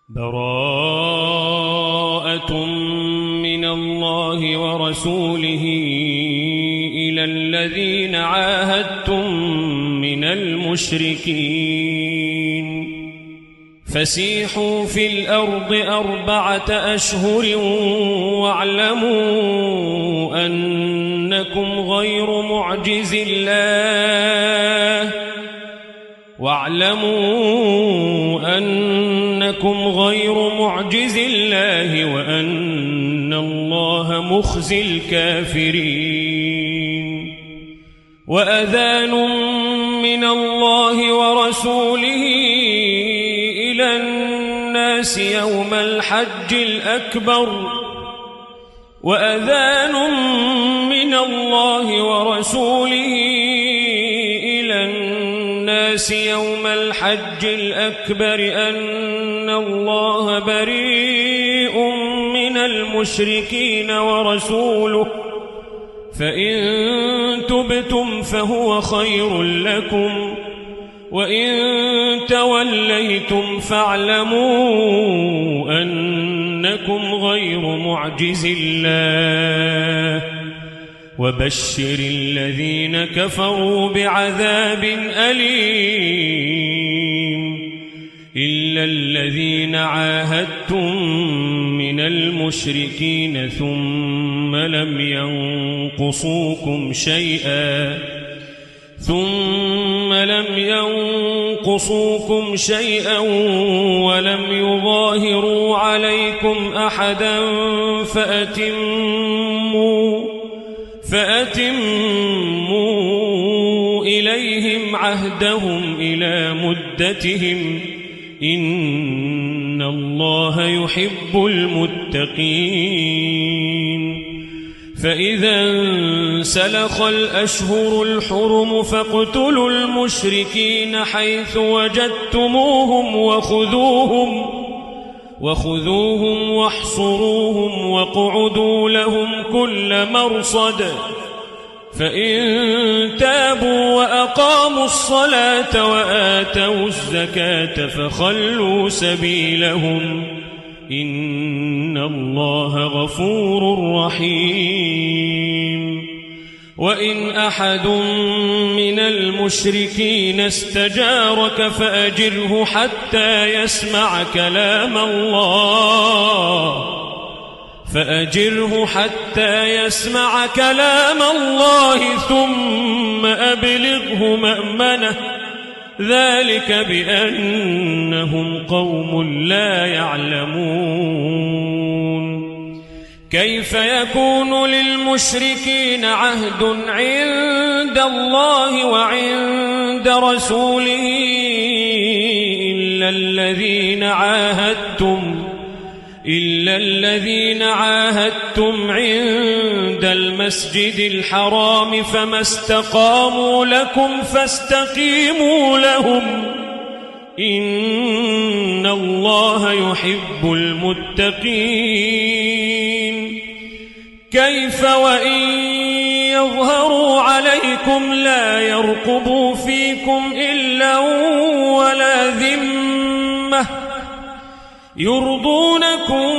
براءة من الله ورسوله إلى الذين عاهدتم من المشركين فسيحوا في الأرض 4 أشهر واعلموا أنكم غير معجز الله وأن الله مخزي الكافرين وأذان من الله ورسوله إلى الناس يوم الحج الأكبر أن الله بريء من المشركين ورسوله فإن تبتم فهو خير لكم وإن توليتم فاعلموا أنكم غير معجز الله وبشر الذين كفروا بعذاب أليم إلا الذين عاهدتم من المشركين ثم لم ينقصوكم شيئا ولم يظاهروا عليكم أحدا فأتموا إليهم عهدهم إلى مدتهم إن الله يحب المتقين فإذا انسلخ الأشهر الحرم فاقتلوا المشركين حيث وجدتموهم وخذوهم واحصروهم واقعدوا لهم كل مرصد فإن تابوا وأقاموا الصلاة وآتوا الزكاة فخلوا سبيلهم إن الله غفور رحيم وإن أحد من المشركين استجارك فأجره حتى يسمع كلام الله ثم أبلغه مأمنه ذلك بأنهم قوم لا يعلمون كيف يكون للمشركين عهد عند الله وعند رسوله إلا الذين عاهدتم عند المسجد الحرام فما استقاموا لكم فاستقيموا لهم إن الله يحب المتقين كيف وإن يظهروا عليكم لا يرقبوا فيكم إلا ولا ذمة يرضونكم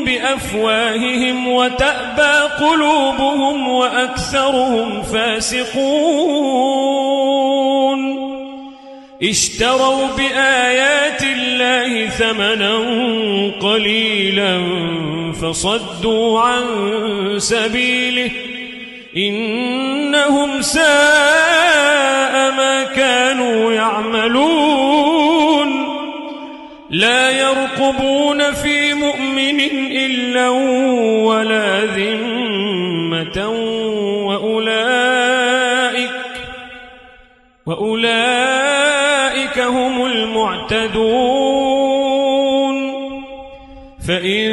بأفواههم وتأبى قلوبهم وأكثرهم فاسقون اشتروا بآيات الله ثمنا قليلا فصدوا عن سبيله إنهم ساء ما كانوا يعملون لا يرقبون في مؤمن إلا ولا ذمة وأولئك هم المعتدون فإن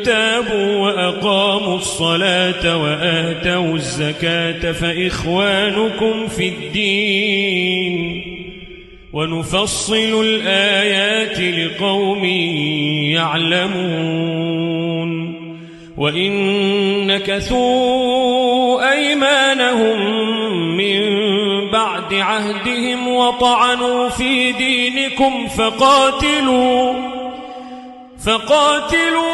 تابوا وأقاموا الصلاة وآتوا الزكاة فإخوانكم في الدين ونفصل الآيات لقوم يعلمون وإن نكثوا أيمانهم من بعد عهدهم وطعنوا في دينكم فقاتلوا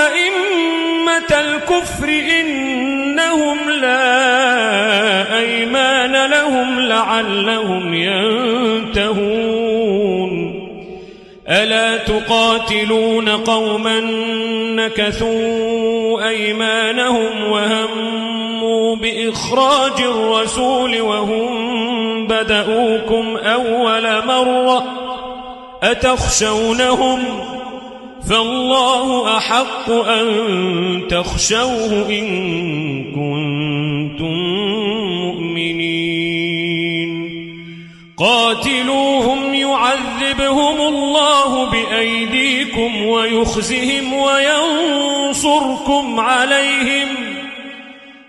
أئمة الكفر إنهم لا أيمان لهم لعلهم ينتهون ألا تقاتلون قوما نكثوا أيمانهم وهموا بإخراج الرسول وهم بدؤوكم أول مرة أتخشونهم فالله أحق أن تخشوه إن كنتم مؤمنين قاتلوهم يعذبهم الله بأيديكم ويخزهم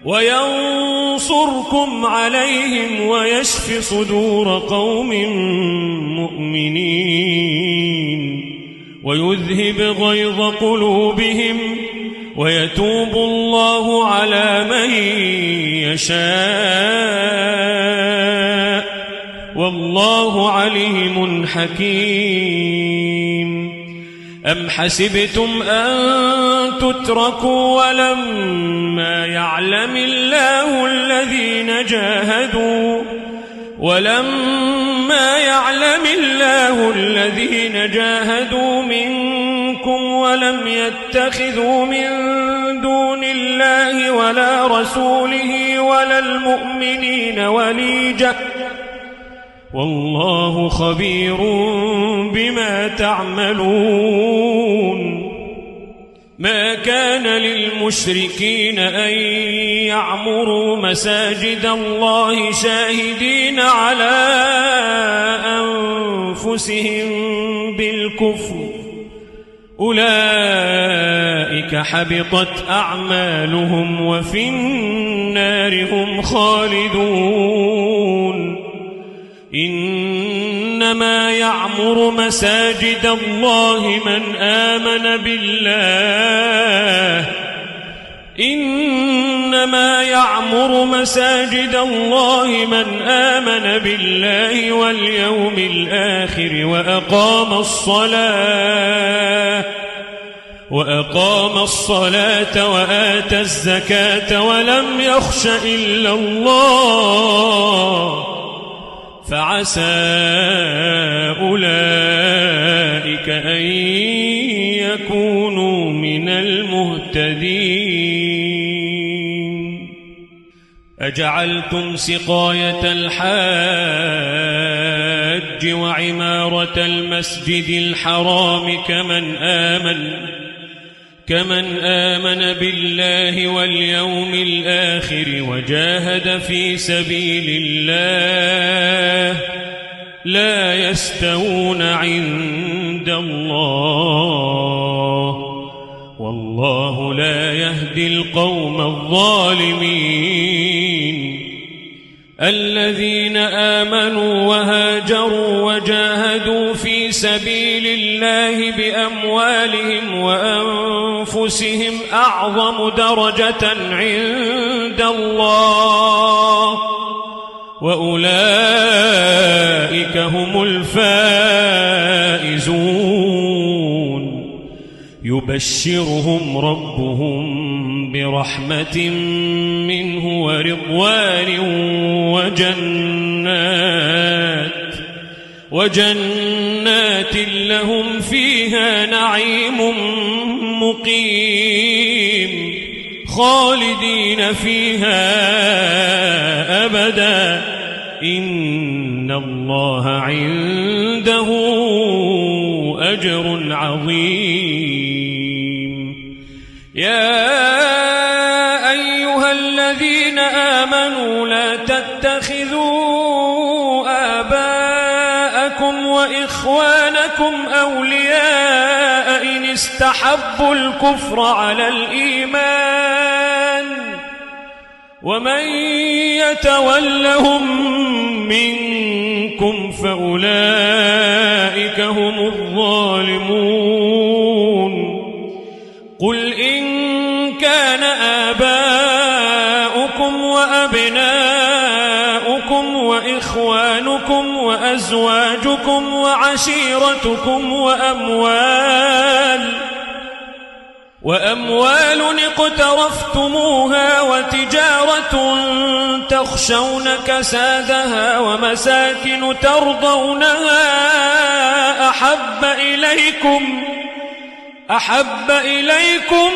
وينصركم عليهم ويشف صدور قوم مؤمنين ويذهب غيظ قلوبهم ويتوب الله على من يشاء والله عليم حكيم أم حسبتم أن تتركوا ولما يعلم الله الذين جاهدوا منكم ولم يتخذوا من دون الله ولا رسوله ولا المؤمنين وليجة والله خبير بما تعملون ما كان للمشركين أن يعمروا مساجد الله شاهدين على أنفسهم بالكفر أولئك حبطت أعمالهم وفي النار هم خالدون إنما يعمر مساجد الله من آمن بالله واليوم الآخر وأقام الصلاة وآتى الزكاة ولم يخش إلا الله فعسى أولئك أن يكونوا من المهتدين أجعلتم سقاية الحاج وعمارة المسجد الحرام كمن آمن بالله واليوم الآخر وجاهد في سبيل الله لا يستوون عند الله والله لا يهدي القوم الظالمين الذين آمنوا وهاجروا وجاهدوا في سبيل الله بأموالهم وأنفسهم أعظم درجة عند الله وأولئك هم الفائزون يبشرهم ربهم برحمة منه ورضوان وجنات لهم فيها نعيم مقيم خالدين فيها أبدا إن الله عنده أجر عظيم يا أيها الذين آمنوا لا تتخذوا آباءكم وإخوانكم أولياء إن استحبوا الكفر على الإيمان ومن يتولهم منكم فأولئك هم الظالمون قل إن كان آباؤكم وأبناؤكم وإخوانكم وأزواجكم وعشيرتكم وأموال وأموال اقترفتموها وتجارة تخشون كسادها ومساكن ترضونها أحب إليكم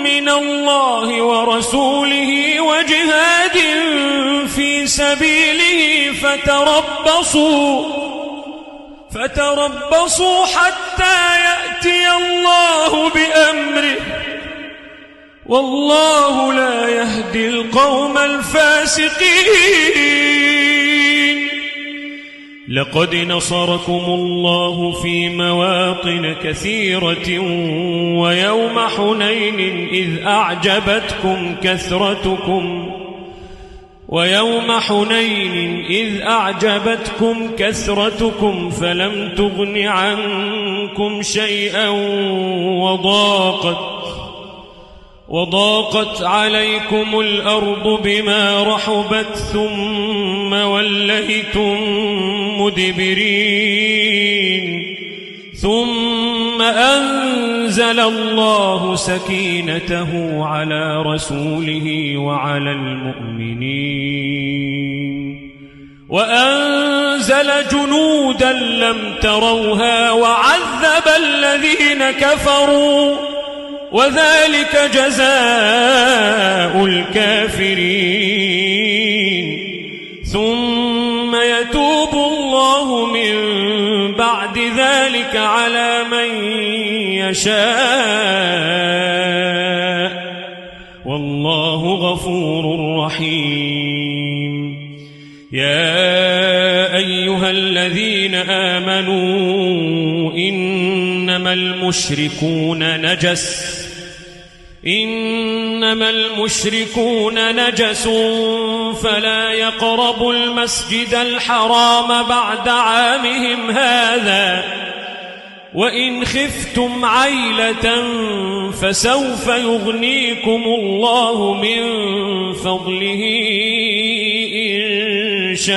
من الله ورسوله وجهاد في سبيله فتربصوا حتى يأتي الله بأمره والله لا يهدي القوم الفاسقين. لقد نصركم الله في مواطن كثيرة ويوم حنين إذ أعجبتكم كثرتكم فلم تغن عنكم شيئا وضاقت عليكم الأرض بما رحبت ثم وليتم مدبرين ثم أنزل الله سكينته على رسوله وعلى المؤمنين وأنزل جنودا لم تروها وعذب الذين كفروا وذلك جزاء الكافرين. ثم يتوب الله من بعد ذلك على من يشاء والله غفور رحيم. يا أيها الذين آمنوا إنما المشركون نجس فلا يقربوا المسجد الحرام بعد عامهم هذا وإن خفتم عيلة فسوف يغنيكم الله من فضله إن شاء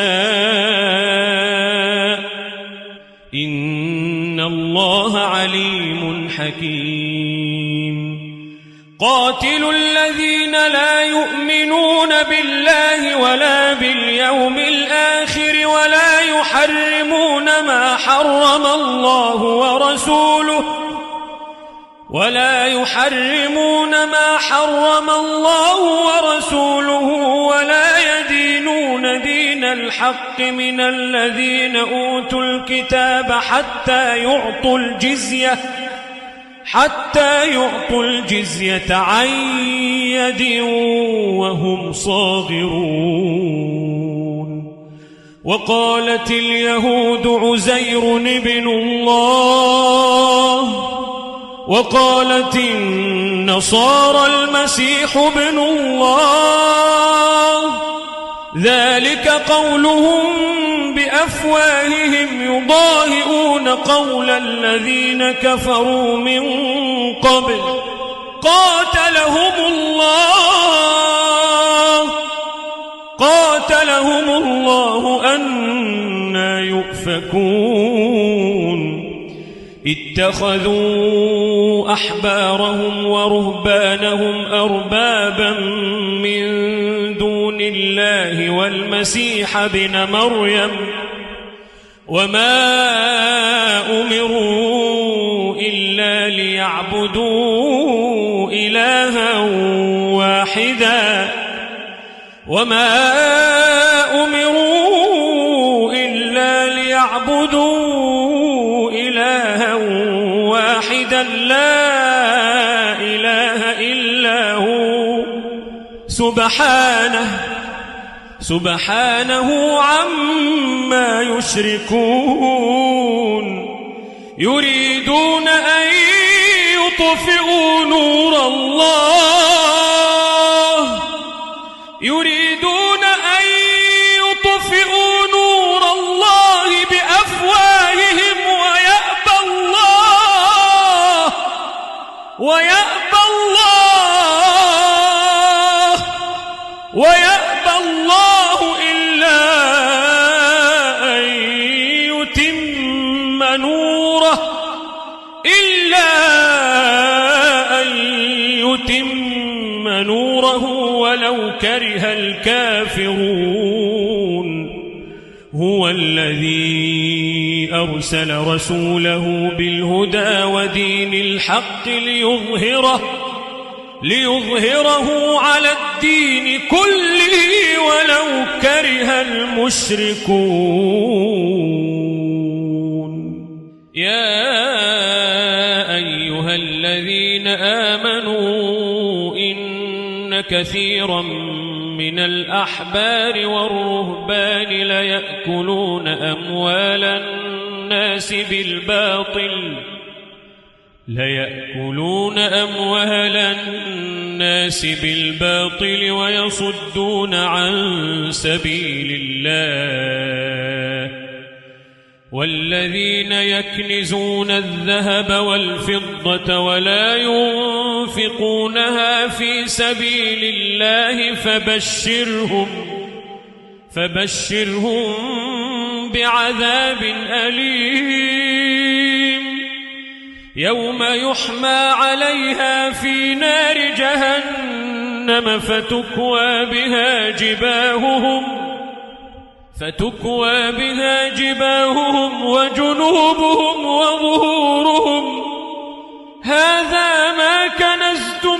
إن الله عليم حكيم. قاتلوا الذين لا يؤمنون بالله ولا باليوم الآخر ولا يحرمون ما حرم الله ورسوله ولا يدينون دين الحق من الذين أوتوا الكتاب حتى يعطوا الجزية عن يد وهم صاغرون. وقالت اليهود عزير ابن الله وقالت النصارى المسيح ابن الله ذلك قولهم بأفواههم يضاهئون قول الذين كفروا من قبل قاتلهم الله أنى يؤفكون. اتخذوا أحبارهم ورهبانهم أربابا من دون الله والمسيح ابن مريم وما أمروا إلا ليعبدوا إلها واحدا لا إله إلا هو سبحانه عما يشركون. يريدون أن يطفئوا نور الله بأفواههم ويأبى الله إلا أن ليتم نوره ولو كره الكافرون هو الذي أرسل رسوله بالهدى ودين الحق ليظهره على الدين كله ولو كره المشركون يا أيها الذين آمنوا إن كثيرا من الأحبار والرهبان ليأكلون أموال الناس بالباطل ويصدون عن سبيل الله والذين يكنزون الذهب والفضة ولا ينفقونها في سبيل الله فبشرهم بعذاب أليم يوم يحمى عليها في نار جهنم فتكوى بها جباههم وجنوبهم وظهورهم هذا ما كنزتم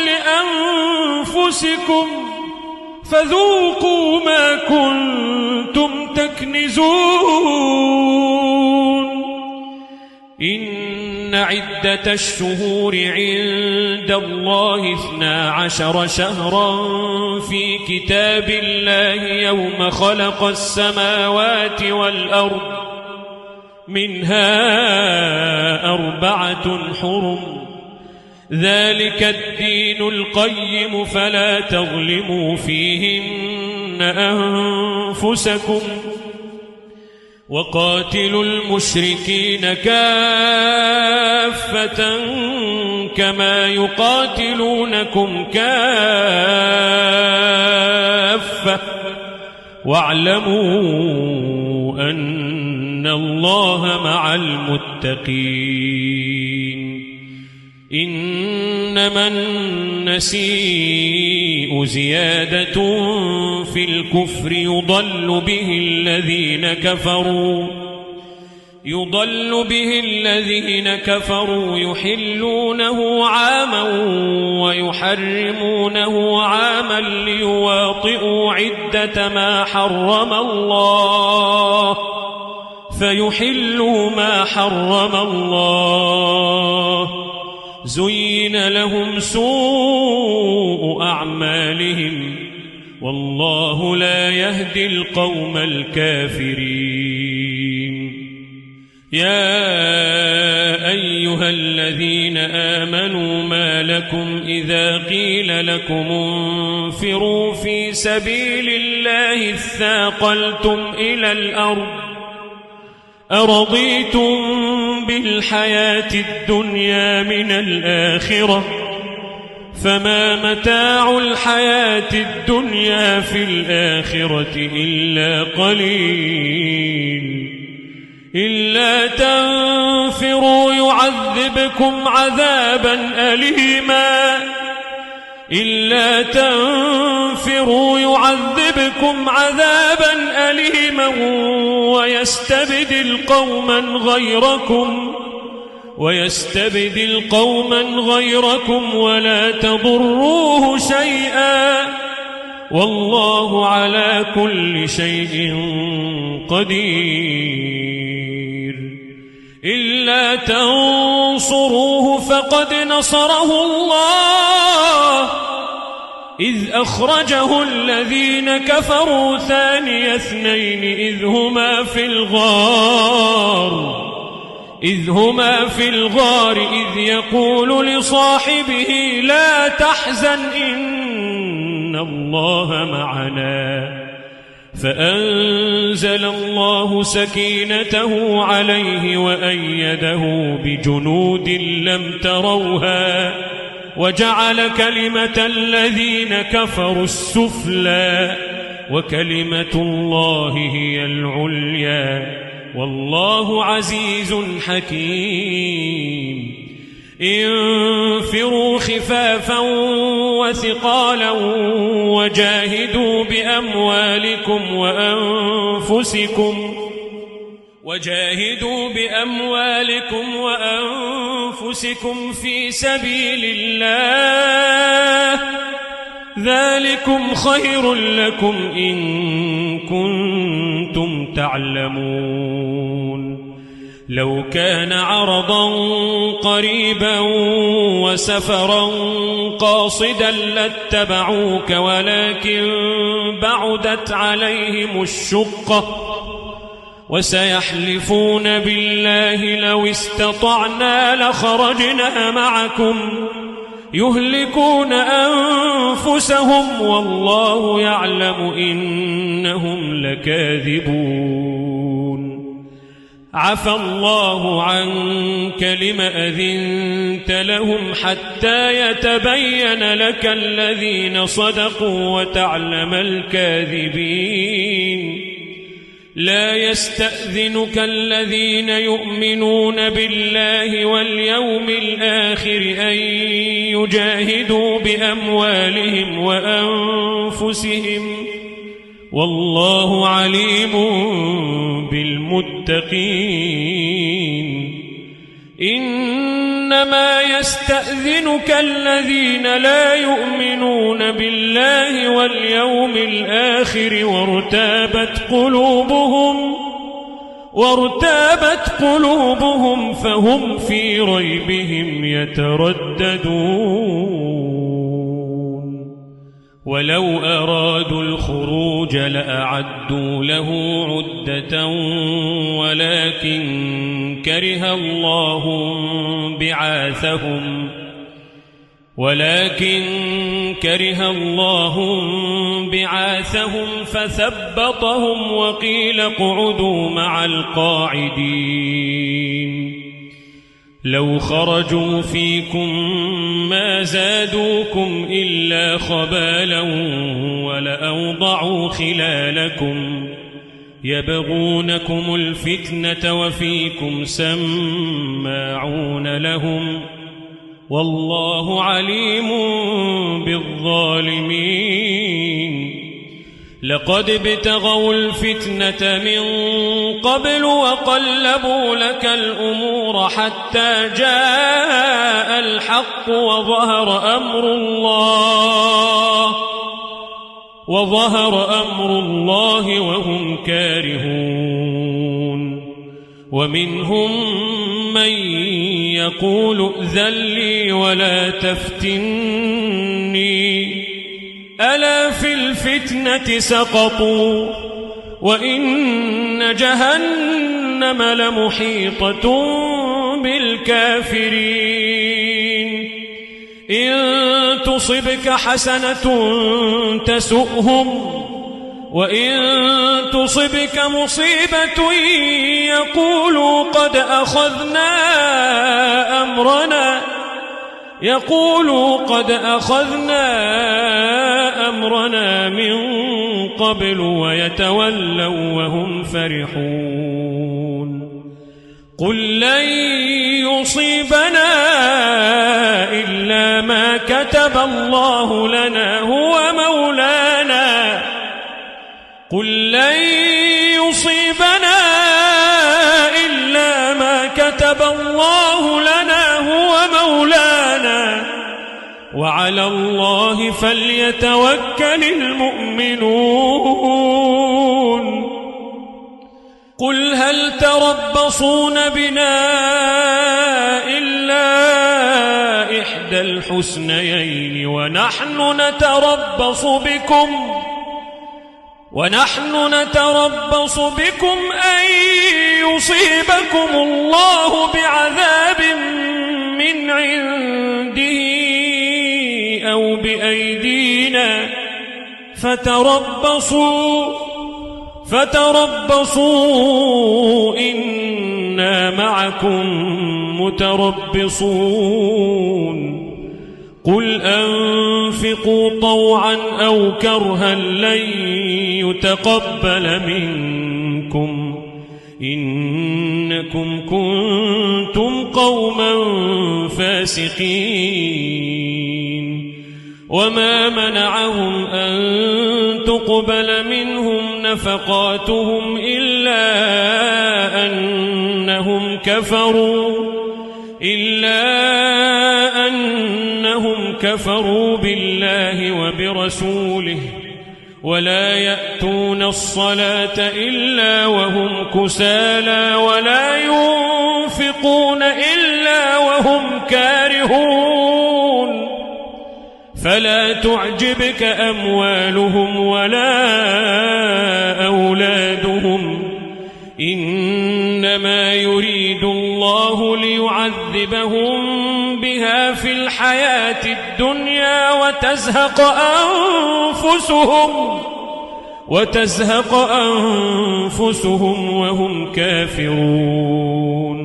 لأنفسكم فذوقوا ما كنتم تكنزون إن عدة الشهور عند الله 12 شهرا في كتاب الله يوم خلق السماوات والأرض منها 4 حرم ذلك الدين القيم فلا تظلموا فيهن أنفسكم وقاتلوا المشركين كافة كما يقاتلونكم كافة واعلموا أن الله مع المتقين إنما النسيء زيادة في الكفر يضل به الذين كفروا يحلونه عاما ويحرمونه عاما ليواطئوا عدة ما حرم الله فيحلوا ما حرم الله زين لهم سوء أعمالهم والله لا يهدي القوم الكافرين يا أيها الذين آمنوا ما لكم إذا قيل لكم انفروا في سبيل الله اثاقلتم إلى الأرض أرضيتم بالحياة الدنيا من الآخرة فما متاع الحياة الدنيا في الآخرة إلا قليل إلا تنفروا يعذبكم عذابا أليما ويستبدل قوما غيركم ولا تضروه شيئا والله على كل شيء قدير إلا تنصروه فقد نصره الله إذ أخرجه الذين كفروا ثاني اثنين إذ هما في الغار إذ يقول لصاحبه لا تحزن إن الله معنا فأنزل الله سكينته عليه وأيده بجنود لم تروها وجعل كلمة الذين كفروا السفلى وكلمة الله هي العليا والله عزيز حكيم انفروا خفافا وثقالا وجاهدوا بأموالكم وأنفسكم في سبيل الله ذلكم خير لكم إن كنتم تعلمون لو كان عرضا قريبا وسفرا قاصدا لاتبعوك ولكن بعدت عليهم الشقة وسيحلفون بالله لو استطعنا لخرجنا معكم يهلكون أنفسهم والله يعلم إنهم لكاذبون عفى الله عنك لم أذنت لهم حتى يتبين لك الذين صدقوا وتعلم الكاذبين لا يستأذنك الذين يؤمنون بالله واليوم الآخر أن يجاهدوا بأموالهم وأنفسهم والله عليم بالمتقين إنما يستأذنك الذين لا يؤمنون بالله واليوم الآخر وارتابت قلوبهم فهم في ريبهم يترددون ولو أرادوا الخروج لأعدوا له عدة ولكن كره الله بعاثهم فثبطهم وقيل اقعدوا مع القاعدين لو خرجوا فيكم ما زادوكم إلا خبالا ولأوضعوا خلالكم يبغونكم الفتنة وفيكم سماعون لهم والله عليم بالظالمين لقد ابتغوا الفتنة من قبل وقلبوا لك الأمور حتى جاء الحق وظهر أمر الله وهم كارهون ومنهم من يقول ائذن لي ولا تفتني ألا في الفتنة سقطوا وإن جهنم لمحيطة بالكافرين إن تصبك حسنة تسؤهم وإن تصبك مصيبة يقولوا قد أخذنا أمرنا من قبل ويتولوا وهم فرحون قل لن يصيبنا إلا ما كتب الله لنا هو مولانا قل لن يصيبنا إلا ما كتب الله لنا هو مولانا وعلى الله فليتوكل المؤمنون قل هل تربصون بنا إلا إحدى الحسنيين ونحن نتربص بكم أن يصيبكم الله بعذاب من عنده أو بأيدينا فتربصوا إنا معكم متربصون قل أنفقوا طوعا أو كرها لن يتقبل منكم إنكم كنتم قوما فاسقين وما منعهم أن تقبل منهم نفقاتهم إلا أنهم كفروا بالله وبرسوله ولا يأتون الصلاة إلا وهم كسالى ولا ينفقون إلا وهم كارهون فلا تعجبك أموالهم ولا أولادهم إنما يريد الله ليعذبهم بها في الحياة الدنيا وتزهق أنفسهم وهم كافرون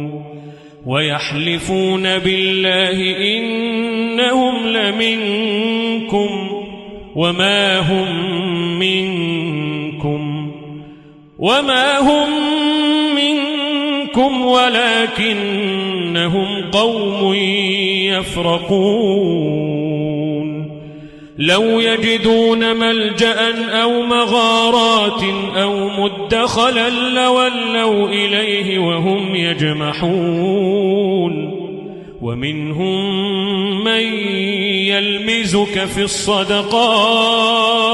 ويحلفون بالله إنهم لمنكم وما هم منكم ولكنهم قوم يفرقون لو يجدون ملجأ أو مغارات أو مدخلا لولوا إليه وهم يجمحون ومنهم من يلمزك في الصدقات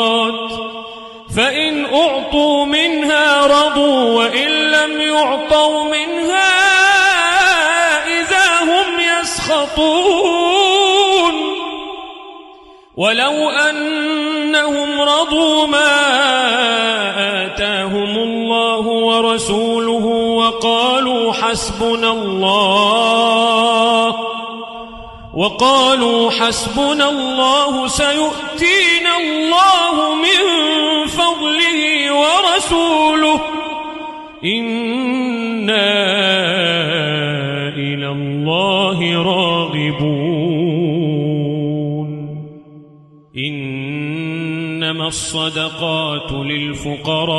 فإن أعطوا منها رضوا وإن لم يعطوا منها إذا هم يسخطون ولو أنهم رضوا ما آتاهم الله ورسوله وقالوا حسبنا الله سيؤتينا الله من فضله ورسوله إنا إلى الله راغبون إنما الصدقات للفقراء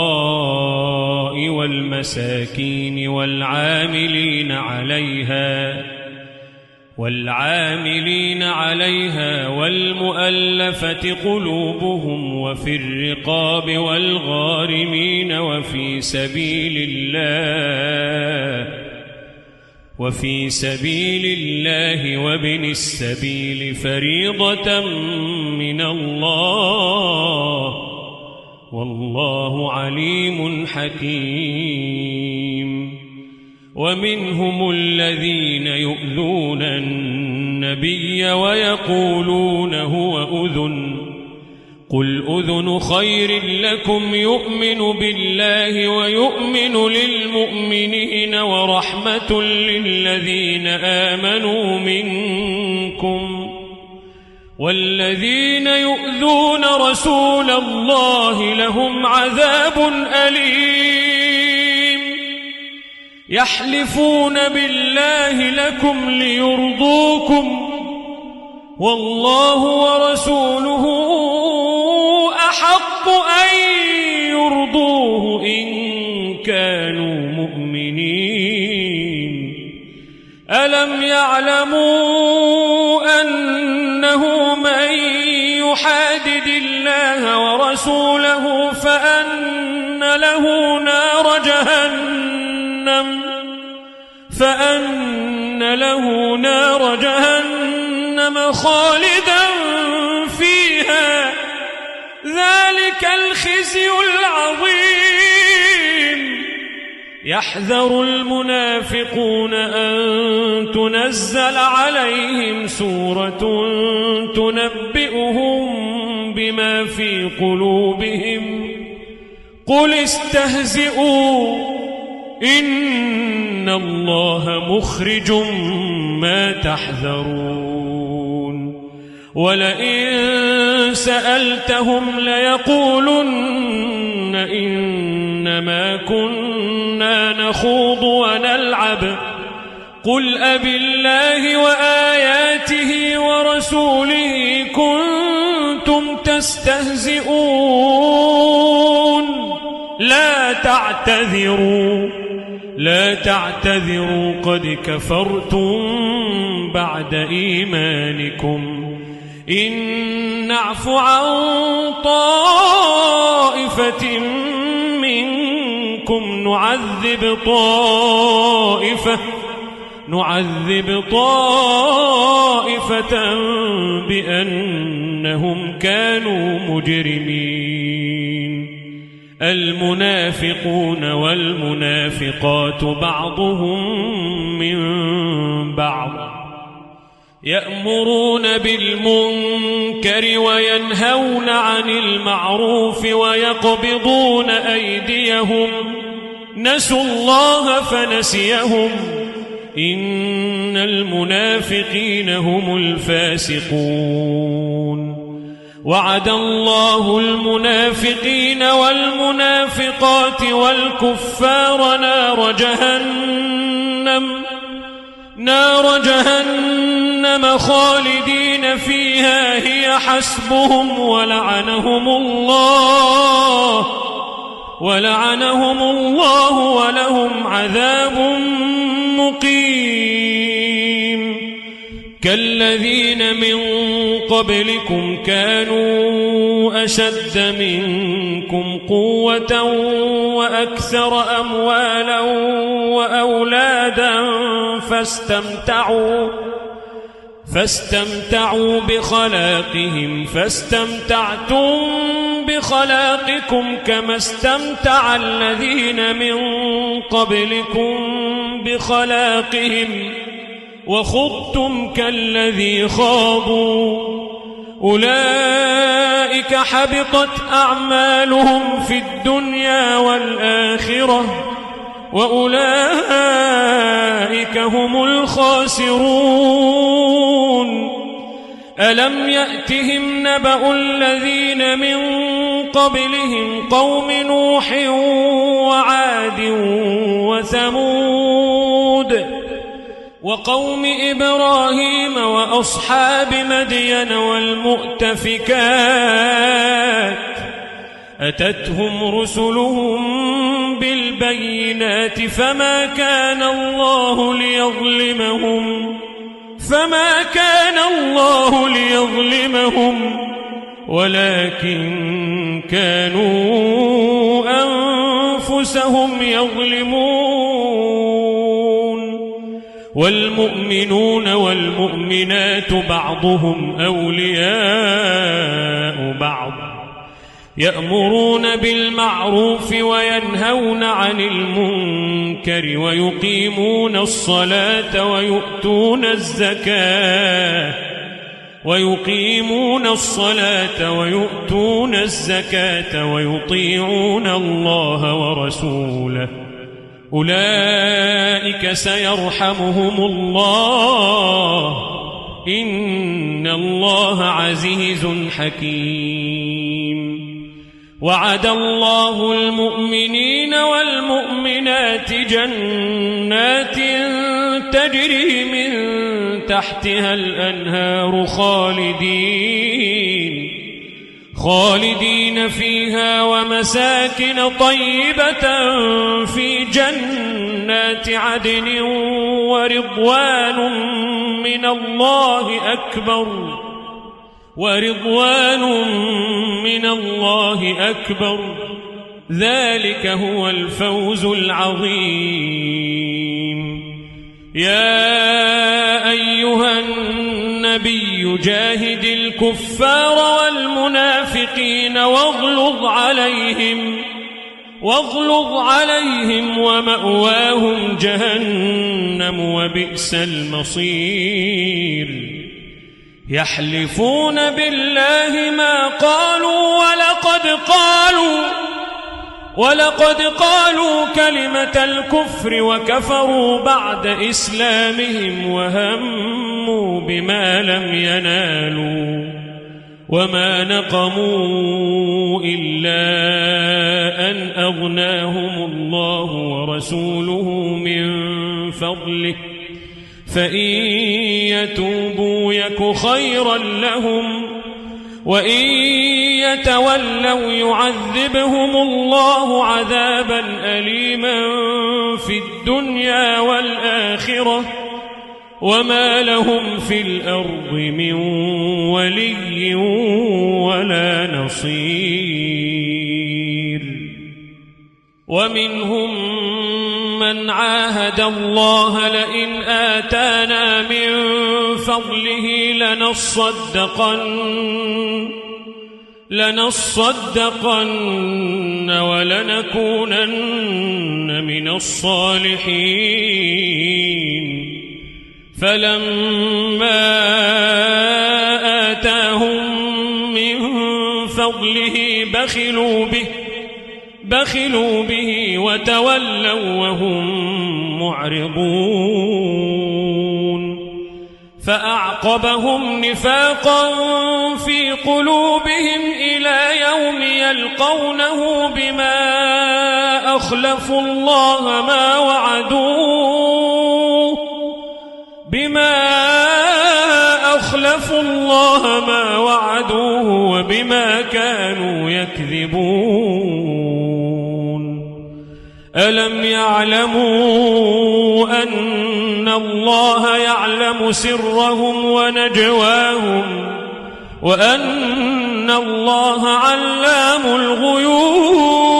والمساكين والعاملين عليها والمؤلفة قلوبهم وفي الرقاب والغارمين وفي سبيل الله وابن السبيل فريضة من الله والله عليم حكيم ومنهم الذين يؤذون النبي ويقولون هو أذن قل أذن خير لكم يؤمن بالله ويؤمن للمؤمنين ورحمة للذين آمنوا منكم والذين يؤذون رسول الله لهم عذاب أليم يحلفون بالله لكم ليرضوكم والله ورسوله أحق أن يرضوه إن كانوا مؤمنين ألم يعلموا أنه من يحادد الله ورسوله فأن له نار جهنم خالدا فيها ذلك الخزي العظيم يحذر المنافقون أن تنزل عليهم سورة تنبئهم بما في قلوبهم قل استهزئوا إن الله مخرج ما تحذرون ولئن سألتهم ليقولن إنما كنا نخوض ونلعب قل أبالله وآياته ورسوله كنتم تستهزئون لا تعتذروا لا تعتذروا قد كفرتم بعد إيمانكم إن نعف عن طائفة منكم نعذب طائفة بأنهم كانوا مجرمين المنافقون والمنافقات بعضهم من بعض يأمرون بالمنكر وينهون عن المعروف ويقبضون أيديهم نسوا الله فنسيهم إن المنافقين هم الفاسقون وعد الله المنافقين والمنافقات والكفار نار جهنم خالدين فيها هي حسبهم ولعنهم الله ولهم عذاب مقيم كالذين من قبلكم كانوا أشد منكم قوة وأكثر أموالا وأولادا فاستمتعوا بخلاقهم فاستمتعتم بخلاقكم كما استمتع الذين من قبلكم بخلاقهم وخضتم كالذي خاضوا أولئك حبطت أعمالهم في الدنيا والآخرة وأولئك هم الخاسرون ألم يأتهم نبأ الذين من قبلهم قوم نوح وعاد وثمود وقوم إبراهيم وأصحاب مدين والمؤتفكات أتتهم رسلهم بالبينات فما كان الله ليظلمهم ولكن كانوا أنفسهم يظلمون والمؤمنون والمؤمنات بعضهم أولياء بعض يأمرون بالمعروف وينهون عن المنكر ويقيمون الصلاة ويؤتون الزكاة ويطيعون الله ورسوله أولئك سيرحمهم الله إن الله عزيز حكيم وعد الله المؤمنين والمؤمنات جنات تجري من تحتها الأنهار خالدين فيها ومساكن طيبة في جنات عدن ورضوان من الله أكبر ذلك هو الفوز العظيم يا أيها النبي جاهد الكفار والمنافقين واغلظ عليهم ومأواهم جهنم وبئس المصير يحلفون بالله ما قالوا ولقد قالوا كلمة الكفر وكفروا بعد إسلامهم وهموا بما لم ينالوا وما نقموا إلا أن أغناهم الله ورسوله من فضله فإن يتوبوا يك خيرا لهم وإن يتولوا يعذبهم الله عذابا أليما في الدنيا والآخرة وما لهم في الأرض من ولي ولا نصير. ومنهم من عاهد الله لئن آتانا من فضله لنصدقن ولنكونن من الصالحين. فلما آتاهم من فضله بخلوا به وتولوا وهم معرضون. فأعقبهم نفاقا في قلوبهم إلى يوم يلقونه بما أخلفوا الله ما وعدوه وبما كانوا يكذبون. ألم يعلموا أن الله يعلم سرهم ونجواهم وأن الله علام الغيوب.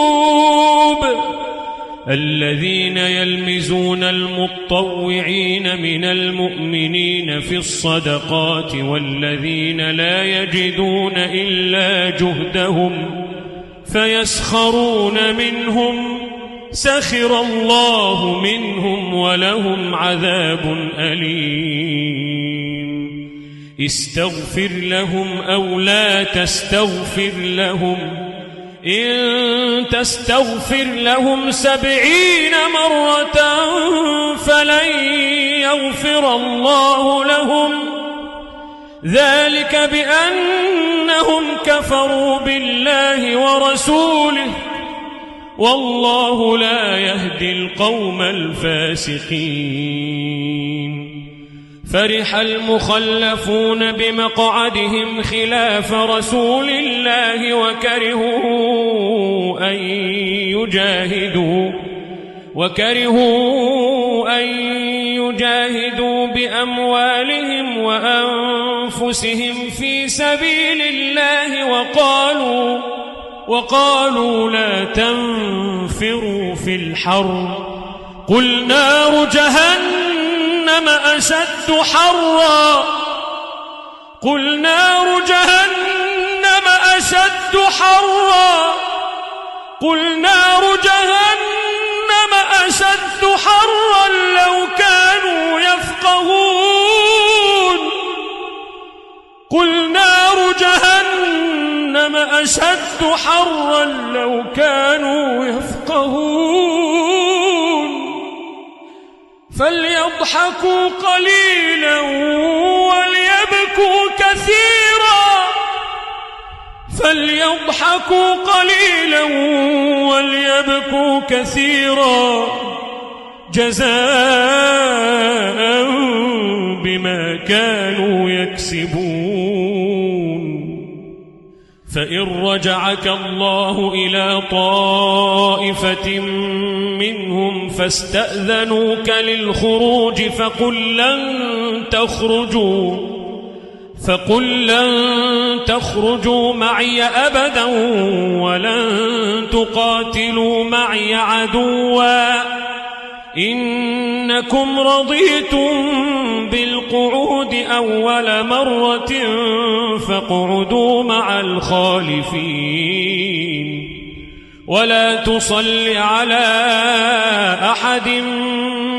الذين يلمزون المطوعين من المؤمنين في الصدقات والذين لا يجدون إلا جهدهم فيسخرون منهم سخر الله منهم ولهم عذاب أليم. استغفر لهم أو لا تستغفر لهم إن تستغفر لهم 70 مرة فلن يغفر الله لهم ذلك بأنهم كفروا بالله ورسوله والله لا يهدي القوم الفاسقين. فرح المخلفون بمقعدهم خلاف رسول الله وكرهوا أن يجاهدوا بأموالهم وأنفسهم في سبيل الله وقالوا لا تنفروا في الحر قل نار جهنم أشد حرا لو كانوا يفقهون. قل نار جهنم أشد حرا لو كانوا يفقهون. فليضحكوا قليلا وليبكوا كثيرا جزاء بما كانوا يكسبون. فإن رجعك الله إلى طائفة منهم فاستأذنوك للخروج فقل لن تخرجوا معي أبدا ولن تقاتلوا معي عدوا إنكم رضيتم بالقعود أول مرة فاقعدوا مع الخالفين. ولا تصل على أحد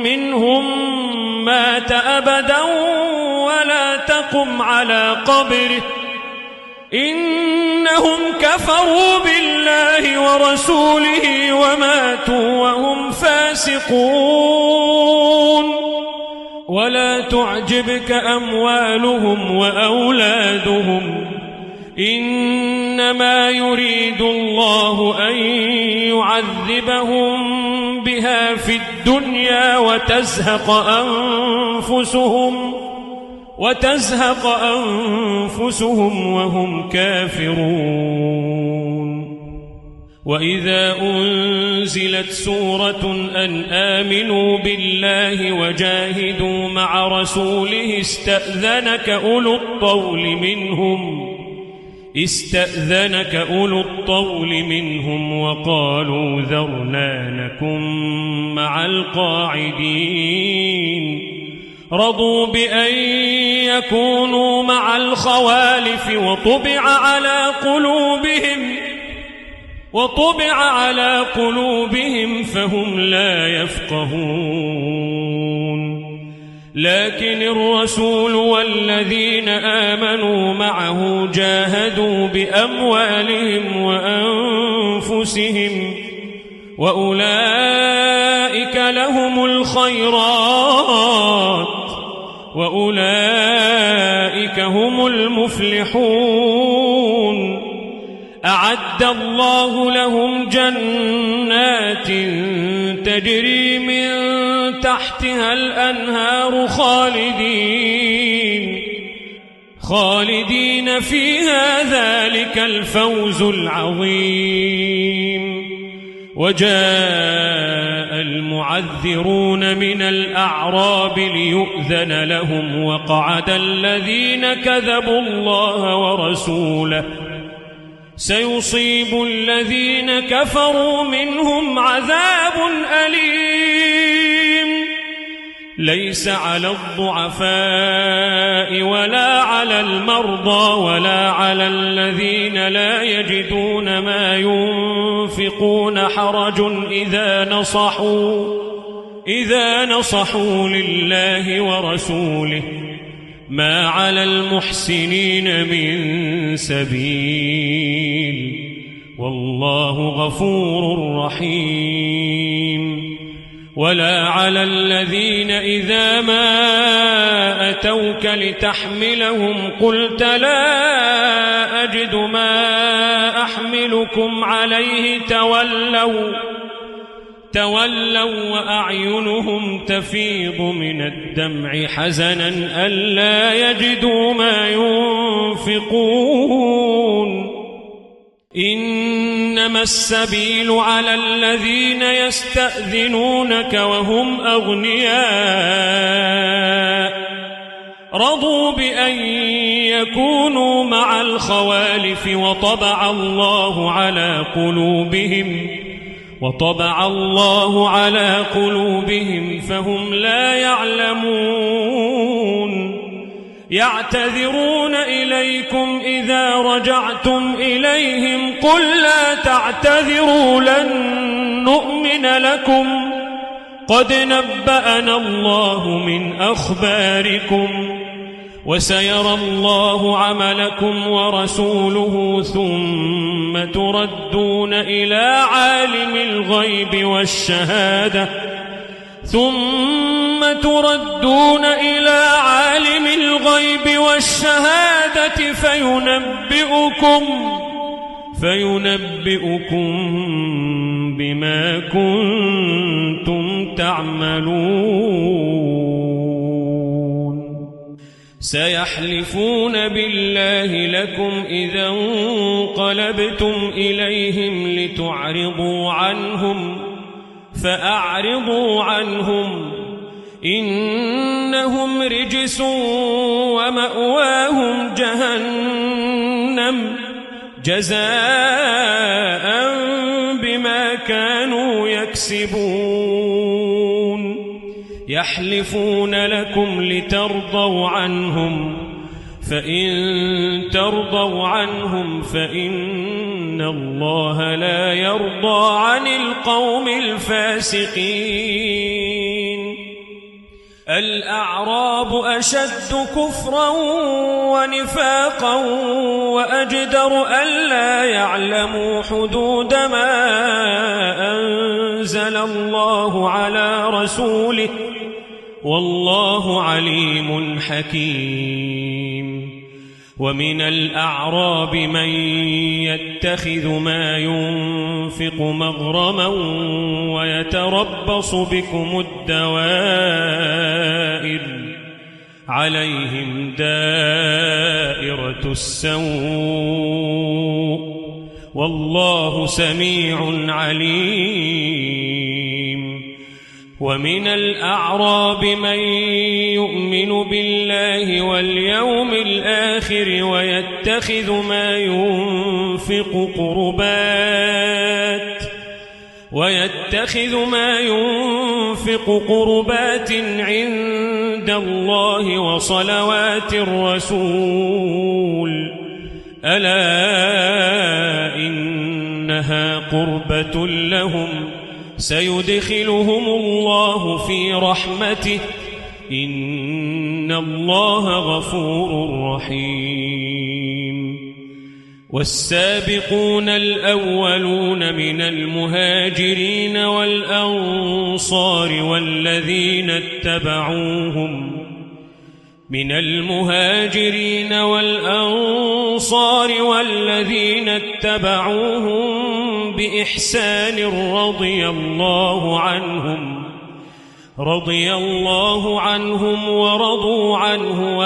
منهم مات أبدا ولا تقم على قبره إنهم كفروا بالله ورسوله وماتوا وهم فاسقون. ولا تعجبك أموالهم وأولادهم إنما يريد الله أن يعذبهم بها في الدنيا وتزهق أنفسهم وهم كافرون. وإذا أنزلت سورة أن آمنوا بالله وجاهدوا مع رسوله استأذنك أولو الطول منهم وقالوا ذرنا نكن مع القاعدين رضوا بأن يكونوا مع الخوالف وطبع على قلوبهم فهم لا يفقهون لكن الرسول والذين آمنوا معه جاهدوا بأموالهم وأنفسهم وأولئك لهم الخيرات وأولئك هم المفلحون أعد الله لهم جنات تجري من تحتها الأنهار خالدين فيها ذلك الفوز العظيم وجاء المعذرون من الأعراب ليؤذن لهم وقعد الذين كذبوا الله ورسوله سيصيب الذين كفروا منهم عذاب أليم ليس على الضعفاء ولا على المرضى ولا على الذين لا يجدون ما ينفقون حرج إذا نصحوا لله ورسوله ما على المحسنين من سبيل والله غفور رحيم ولا على الذين إذا ما أتوك لتحملهم قلت لا أجد ما أحملكم عليه تولوا وأعينهم تفيض من الدمع حزنا ألا يجدوا ما ينفقون إنما السبيل على الذين يستأذنونك وهم أغنياء رضوا بأن يكونوا مع الخوالف وطبع الله على قلوبهم فهم لا يعلمون يعتذرون إليكم إذا رجعتم إليهم قل لا تعتذروا لن نؤمن لكم قد نبأنا الله من أخباركم وسيرى الله عملكم ورسوله ثم تردون إلى عالم الغيب والشهادة فينبئكم بما كنتم تعملون سيحلفون بالله لكم إذا انقلبتم إليهم لتعرضوا عنهم فأعرضوا عنهم إنهم رجس ومأواهم جهنم جزاء بما كانوا يكسبون يحلفون لكم لترضوا عنهم فإن ترضوا عنهم فإن الله لا يرضى عن القوم الفاسقين الأعراب أشد كفرا ونفاقا وأجدر ألا يعلموا حدود ما أنزل الله على رسوله والله عليم حكيم ومن الأعراب من يتخذ ما ينفق مغرما ويتربص بكم الدوائر عليهم دائرة السوء والله سميع عليم. ومن الأعراب من يؤمن بالله واليوم الآخر ويتخذ ما ينفق قربات عند الله وصلوات الرسول ألا إنها قربة لهم سيدخلهم الله في رحمته إن الله غفور رحيم. والسابقون الأولون من المهاجرين والأنصار والذين اتبعوهم بإحسان رضي الله عنهم ورضوا عنه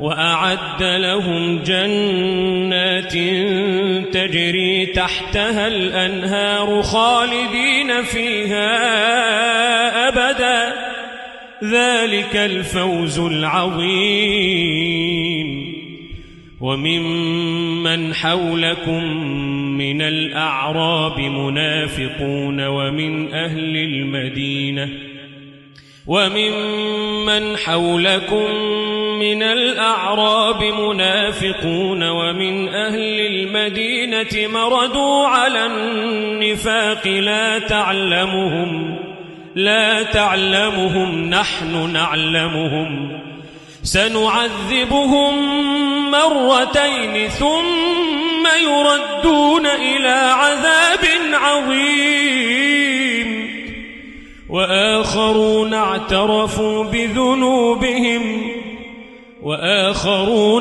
وأعد لهم جنات تجري تحتها الأنهار خالدين فيها أبدا ذلك الفوز العظيم. وممن حولكم من الأعراب منافقون ومن أهل المدينة مردوا على النفاق لا تعلمهم نحن نعلمهم سنعذبهم مرتين ثم يردون إلى عذاب عظيم. وآخرون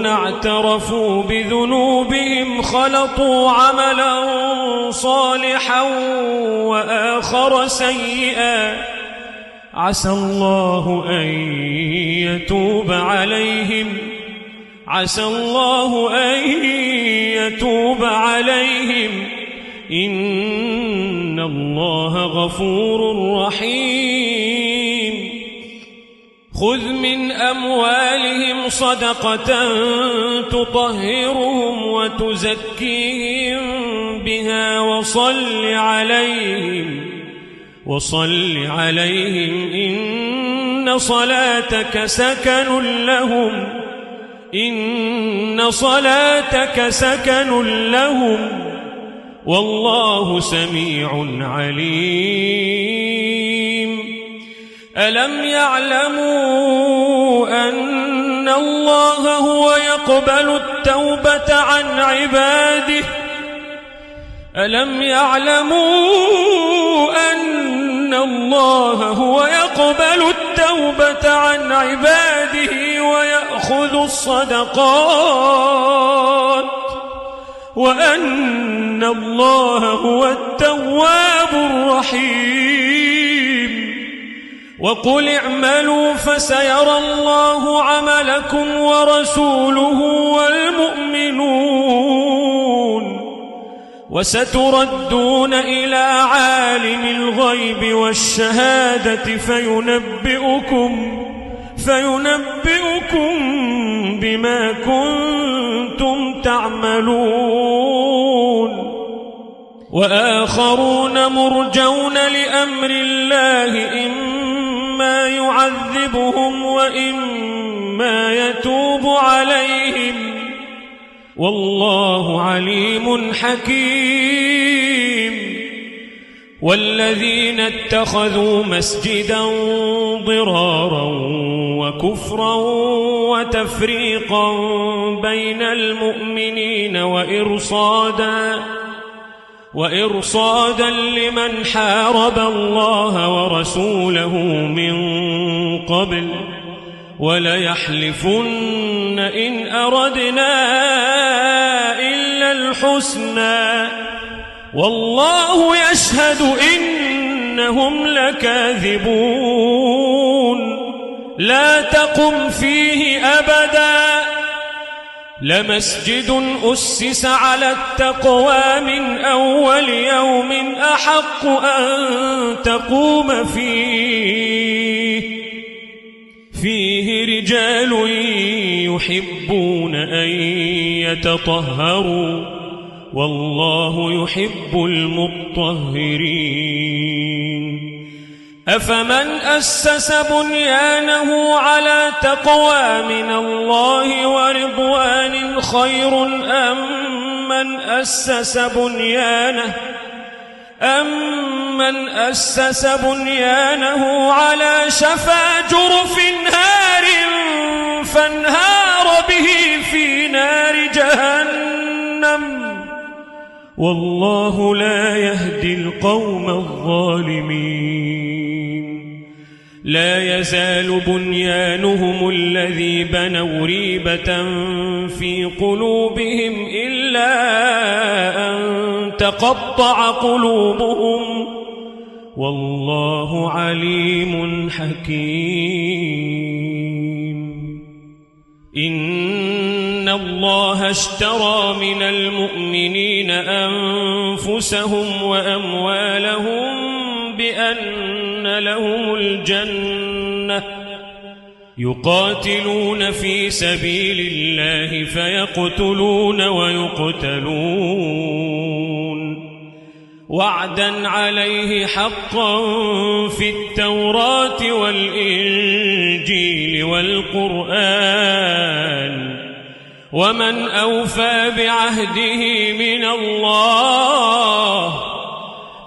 اعترفوا بذنوبهم خلطوا عملا صالحا وآخر سيئا عسى الله أن يتوب عليهم إن الله غفور رحيم. خذ من أموالهم صدقة تطهرهم وتزكيهم بها وصل عليهم إن صلاتك سكن لهم والله سميع عليم. ألم يعلموا أن الله هو يقبل التوبة عن عباده ويأخذ الصدقات وأن الله هو التواب الرحيم. وقل اعملوا فسيرى الله عملكم ورسوله والمؤمنون وستردون إلى عالم الغيب والشهادة فينبئكم بما كنتم تعملون. وآخرون مرجون لأمر الله إما يعذبهم وإما يتوب عليهم والله عليم حكيم. والذين اتخذوا مسجدا ضرارا وكفرا وتفريقا بين المؤمنين وإرصادا لمن حارب الله ورسوله من قبل وليحلفن إن أردنا إلا الحسنى والله يشهد إنهم لكاذبون. لا تقم فيه أبدا لمسجد أسس على التقوى من أول يوم أحق أن تقوم فيه رجال يحبون أن يتطهروا والله يحب المطهرين أفمن أسس بنيانه على تقوى من الله ورضوان خير أم من أسس بنيانه على شفا جرف هار فانهار به في نار جهنم والله لا يهدي القوم الظالمين لا يزال بنيانهم الذي بنوا ريبة في قلوبهم إلا أن تقطع قلوبهم والله عليم حكيم إن الله اشترى من المؤمنين أنفسهم وأموالهم بأن لهم الجنة يقاتلون في سبيل الله فيقتلون ويقتلون وعدا عليه حقا في التوراة والإنجيل والقرآن ومن أوفى بعهده من الله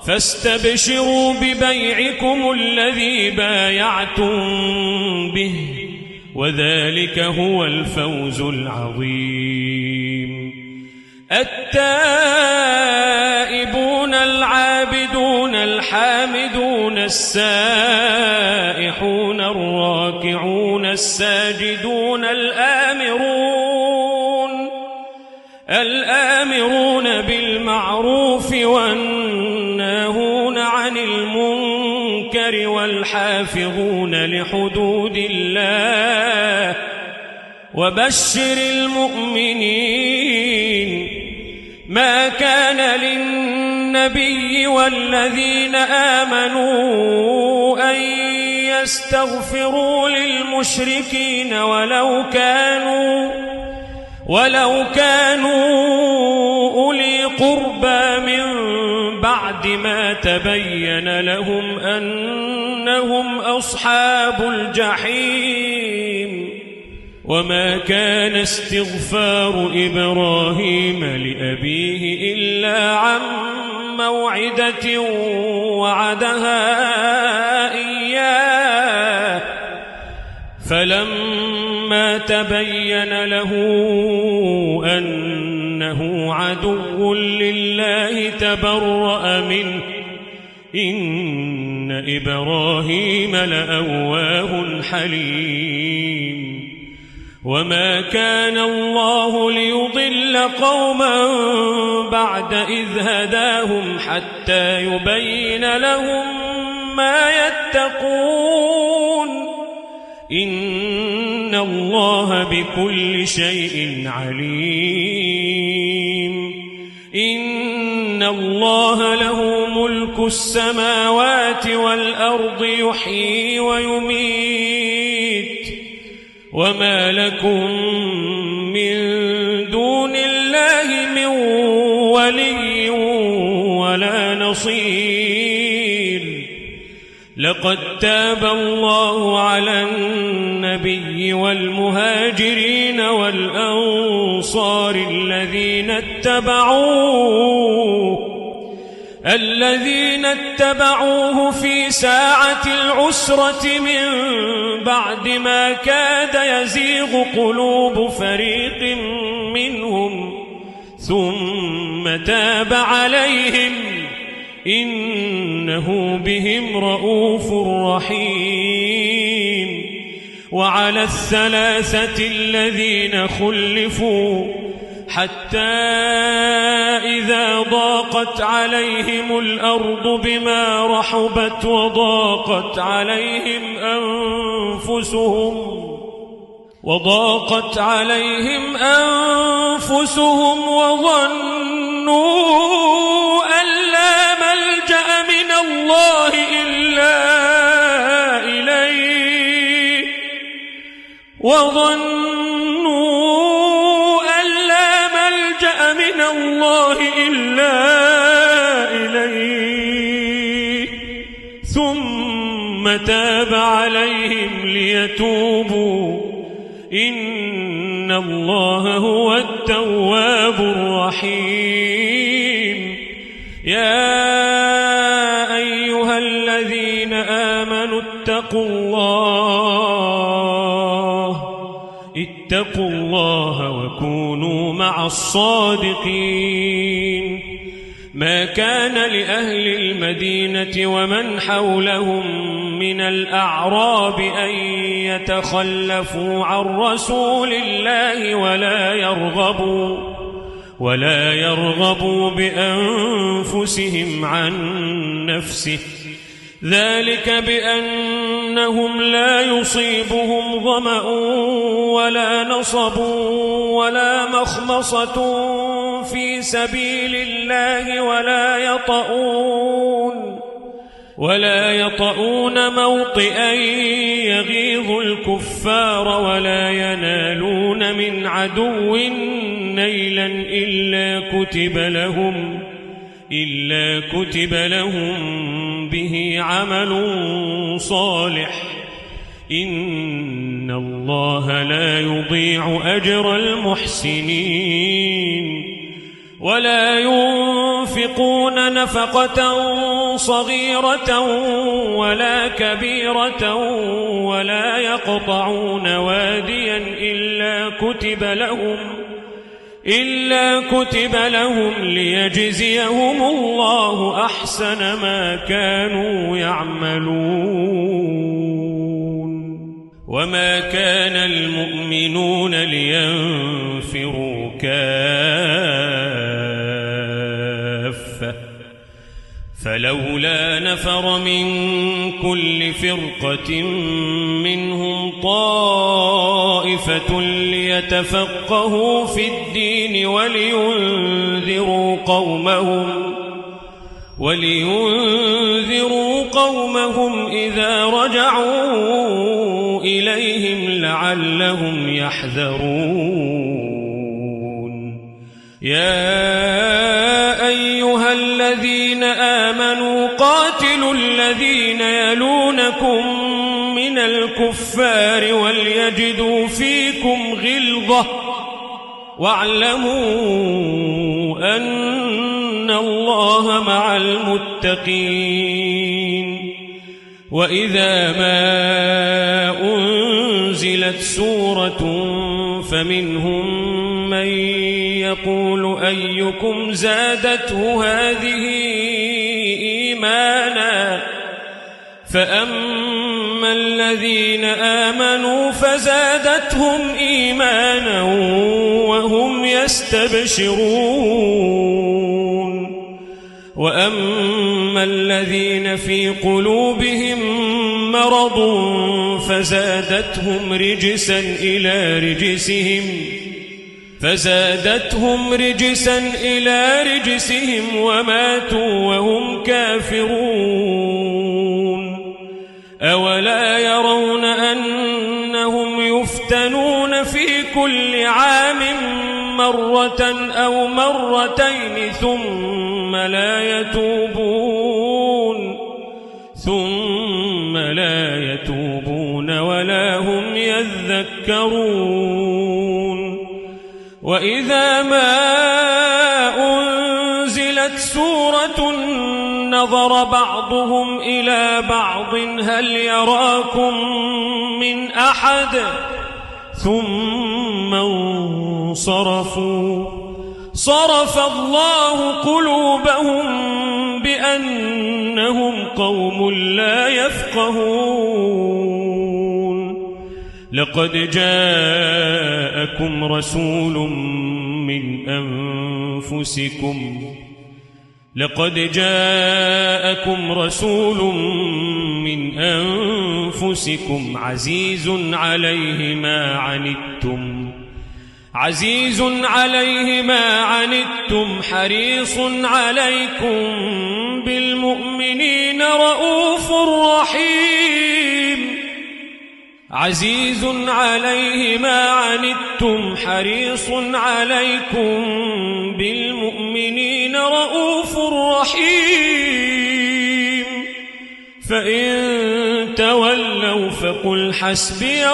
فاستبشروا ببيعكم الذي بايعتم به وذلك هو الفوز العظيم التائبون العابدون الحامدون السائحون الراكعون الساجدون الآمرون بالمعروف والناهون عن المنكر والحافظون لحدود الله وبشر المؤمنين ما كان للنبي والذين آمنوا أن يستغفروا للمشركين ولو كانوا أولي قربى من بعد ما تبين لهم أنهم أصحاب الجحيم وما كان استغفار إبراهيم لأبيه إلا عن موعدة وعدها إياه فلما تبين له أنه عدو لله تبرأ منه إن إبراهيم لأواه حليم وما كان الله ليضل قوما بعد إذ هداهم حتى يبين لهم ما يتقون إن الله بكل شيء عليم إن الله له ملك السماوات والأرض يحيي ويميت وما لكم من دون الله من ولي ولا نصير لقد تاب الله على النبي والمهاجرين والأنصار الذين اتبعوه في ساعة العسرة من بعد ما كاد يزيغ قلوب فريق منهم ثم تاب عليهم إنه بهم رؤوف رحيم وعلى الثلاثة الذين خلفوا حتى إذا ضاقت عليهم الأرض بما رحبت وضاقت عليهم أنفسهم وظنوا أن لا ملجأ من الله إلا إليه ثم تاب عليهم ليتوبوا إن الله هو التواب الرحيم. يا أيها الذين آمنوا اتقوا الله وكونوا مع الصادقين. ما كان لأهل المدينة ومن حولهم من الأعراب أن يتخلفوا عن رسول الله ولا يرغبوا بأنفسهم عن نفسه، ذلك بأنهم لا يصيبهم ظمأ ولا نصب ولا مخمصة في سبيل الله ولا يطؤون موطئا يغيظ الكفار ولا ينالون من عدو نيلا إلا كتب لهم به عمل صالح. إن الله لا يضيع أجر المحسنين. ولا ينفقون نفقة صغيرة ولا كبيرة ولا يقطعون واديا إلا كتب لهم ليجزيهم الله أحسن ما كانوا يعملون. وما كان المؤمنون لينفروا كافة فلولا نفر من كل فرقة منهم طائفة ليتفقهوا في الدين ولينذروا قومهم إذا رجعوا إليهم لعلهم يحذرون. يا أيها الذين آمنوا قاتلوا الذين يلونكم من الكفار وليجدوا فيكم غلظة واعلموا أن الله مع المتقين. وإذا ما أنزلت سورة فمنهم من يقول أيكم زادته هذه إيمانا فأما الذين آمنوا فزادتهم إيمانا وهم يستبشرون. وأما الذين في قلوبهم مرض فزادتهم رجسا إلى رجسهم وماتوا وهم كافرون. أولا يرون أنهم يفتنون في كل عام مرة أو مرتين ثم لا يتوبون ولا هم يذكرون. وإذا ما أنزلت سورة نظر بعضهم إلى بعض هل يراكم من أحد ثم انصرفوا صرف الله قلوبهم بأنهم قوم لا يفقهون. لقد جاءكم رسول من أنفسكم لقد جاءكم رسول من أنفسكم عزيز عليه ما عنتم حريص عليكم بالمؤمنين رؤوف رحيم عزيز عليه ما عنتم حريص عليكم بالمؤمنين رؤوف رحيم فإن تولوا فقل حسبي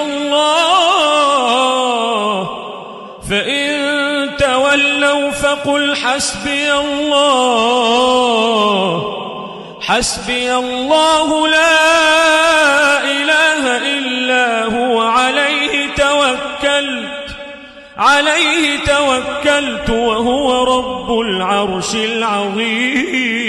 الله لا إله إلا هو عليه توكلت وهو رب العرش العظيم.